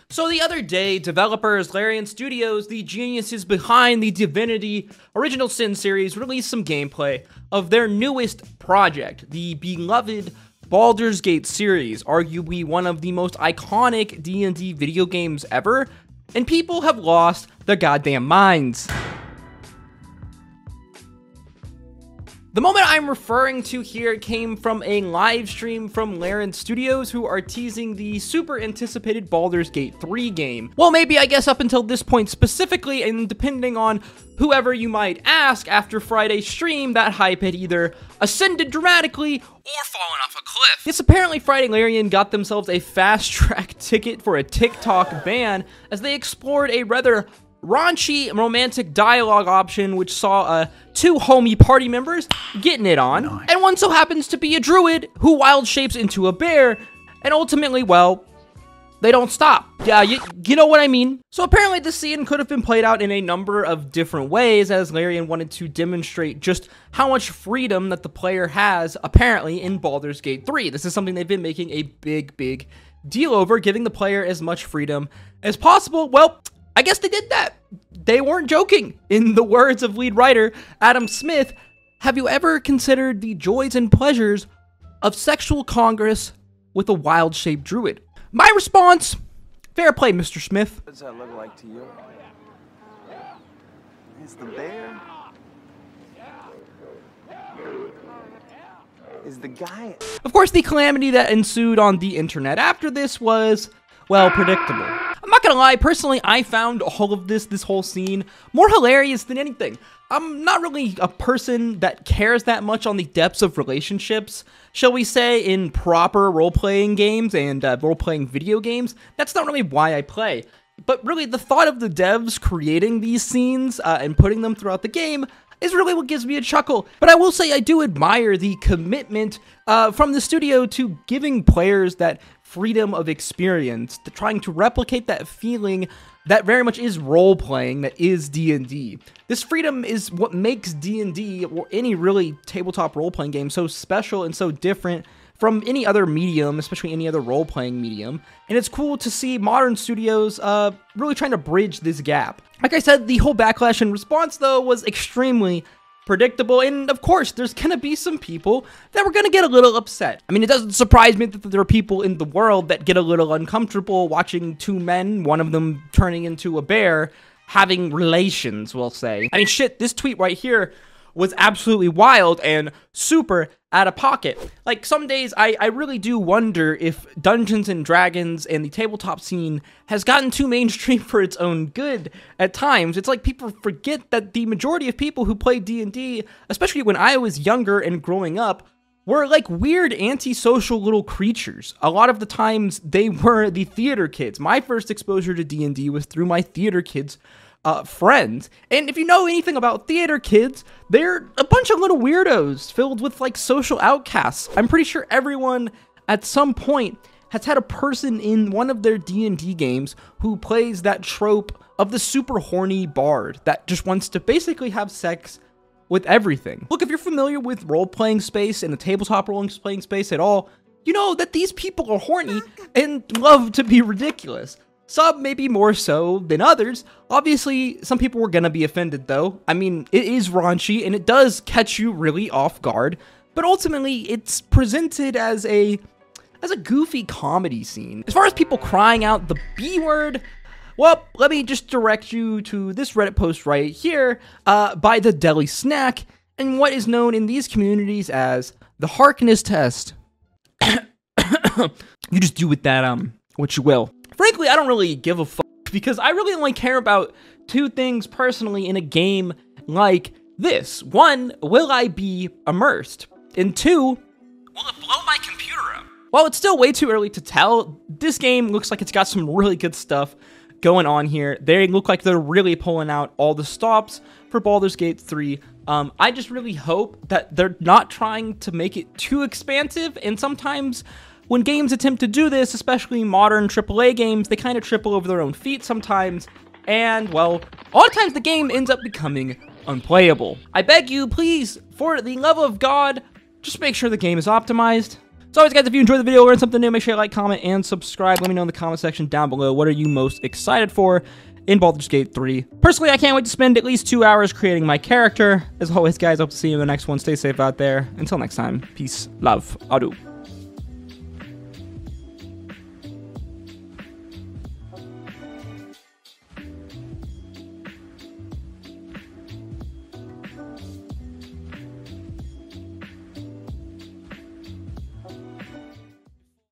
So the other day, developers Larian Studios, the geniuses behind the Divinity Original Sin series, released some gameplay of their newest project, the beloved Baldur's Gate series, arguably one of the most iconic D&D video games ever, and people have lost their goddamn minds. The moment I'm referring to here came from a live stream from Larian Studios, who are teasing the super anticipated Baldur's Gate 3 game. Well, maybe I guess up until this point specifically, and depending on whoever you might ask, after Friday's stream, that hype had either ascended dramatically or fallen off a cliff. Yes, apparently Friday Larian got themselves a fast-track ticket for a TikTok ban as they explored a rather raunchy romantic dialogue option, which saw two homie party members getting it on, and one so happens to be a druid who wild shapes into a bear, and ultimately, well, they don't stop. Yeah, you know what I mean. So apparently this scene could have been played out in a number of different ways, as Larian wanted to demonstrate just how much freedom that the player has, apparently, in Baldur's Gate 3. This is something they've been making a big deal over, giving the player as much freedom as possible. Well, I guess they did that. They weren't joking. In the words of lead writer Adam Smith, have you ever considered the joys and pleasures of sexual congress with a wild-shaped druid? My response, fair play, Mr. Smith. What does that look like to you? It's the bear? Is the guy... Of course, the calamity that ensued on the internet after this was, well, predictable. I'm not gonna lie, personally, I found all of this whole scene, more hilarious than anything. I'm not really a person that cares that much on the depths of relationships, shall we say, in proper role-playing games and role-playing video games. That's not really why I play. But really, the thought of the devs creating these scenes and putting them throughout the game is really what gives me a chuckle. But I will say I do admire the commitment from the studio to giving players that freedom of experience, to trying to replicate that feeling that very much is role-playing, that is D&D. This freedom is what makes D&D, or any really tabletop role-playing game, so special and so different from any other medium, especially any other role-playing medium. And it's cool to see modern studios really trying to bridge this gap. Like I said, the whole backlash and response, though, was extremely predictable, and of course, there's gonna be some people that were gonna get a little upset. I mean, it doesn't surprise me that there are people in the world that get a little uncomfortable watching two men, one of them turning into a bear, having relations, we'll say. I mean, shit, this tweet right here was absolutely wild and super out of pocket. Like, some days I really do wonder if Dungeons and Dragons and the tabletop scene has gotten too mainstream for its own good at times. It's like people forget that the majority of people who play D&D, especially when I was younger and growing up, were like weird antisocial little creatures. A lot of the times they were the theater kids. My first exposure to D&D was through my theater kids friends. And if you know anything about theater kids, they're a bunch of little weirdos filled with like social outcasts. I'm pretty sure everyone at some point has had a person in one of their D&D games who plays that trope of the super horny bard that just wants to basically have sex with everything. Look, if you're familiar with role-playing space and the tabletop role-playing space at all, you know that these people are horny and love to be ridiculous. Some maybe more so than others. Obviously, some people were gonna be offended though. I mean, it is raunchy and it does catch you really off guard, but ultimately it's presented as a goofy comedy scene. As far as people crying out the B word, well, let me just direct you to this Reddit post right here by the Deli Snack and what is known in these communities as the Harkness test. You just do with that what you will. Frankly, I don't really give a fuck because I really only care about two things personally in a game like this. One, will I be immersed? And two, will it blow my computer up? While it's still way too early to tell, this game looks like it's got some really good stuff going on here. They look like they're really pulling out all the stops for Baldur's Gate 3. I just really hope that they're not trying to make it too expansive, and sometimes when games attempt to do this, especially modern AAA games, they kind of triple over their own feet sometimes, and, well, a lot of times the game ends up becoming unplayable. I beg you, please, for the love of God, just make sure the game is optimized. So always, guys, if you enjoyed the video, learned something new, make sure you like, comment, and subscribe. Let me know in the comment section down below, what are you most excited for in Baldur's Gate 3. Personally, I can't wait to spend at least 2 hours creating my character. As always, guys, hope to see you in the next one. Stay safe out there. Until next time, peace, love, adieu.